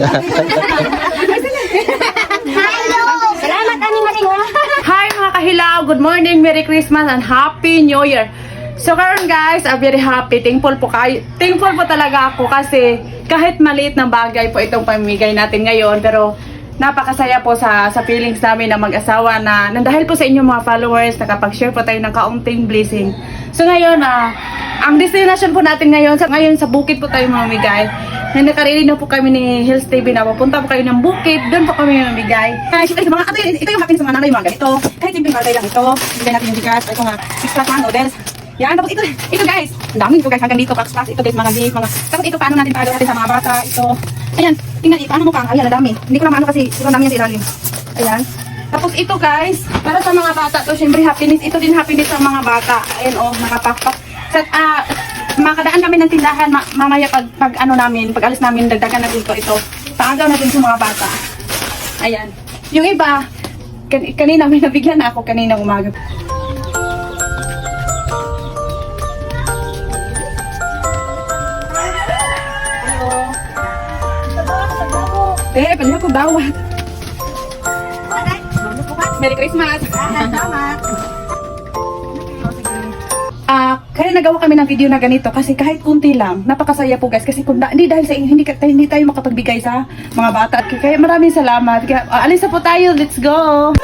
Salamat, Ani Maring. Hi mga kahilaw, good morning, Merry Christmas and Happy New Year. So karon guys, I'm very happy, thankful po talaga ako kasi kahit maliit na bagay po itong pamimigay natin ngayon, pero napakasaya po sa feelings namin na mag-asawa na dahil po sa inyong mga followers, nakapag-share po tayo ng kaunting blessing. So ngayon, ang destination po natin ngayon sa bukid po tayo mamigay. Nakarili na po kami ni Hills TV na pupunta po kayo ng bukid, doon po kami mamigay. Ito yung akin sa mga nanay mga ganito. Kahit simple bagay lang ito, bigyan natin yung bigas, ito nga, extra pan, noodles. Yan, tapos ito guys, ang dami ito guys, hanggang dito, box. Ito guys, mga beef, tapos ito paano natin pagawin natin sa mga bata, ito. Ayan, tingnan ito, ano mo kang, ayan, ang dami. Hindi ko naman ano kasi, ito namin yan sa ilalim. Ayan. Tapos ito guys, para sa mga bata to, syempre happiness, ito din happiness sa mga bata. Ayan oh, nakapakpak. Makadaan kami ng tindahan, mamaya pag ano namin, pag alis namin, dagdagan natin ito. Paagaw natin sa mga bata. Ayan. Yung iba, kanina may nabigyan na ako kanina umaga. Pwede ko bawat. Merry Christmas! Kaya nagawa kami ng video na ganito kasi kahit kunti lang, napakasaya po guys kasi hindi dahil sa hindi tayo makapagbigay sa mga bata. Kaya maraming salamat. Kaya alisa po tayo, let's go!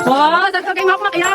Wow, sakto kay Mama Kaya.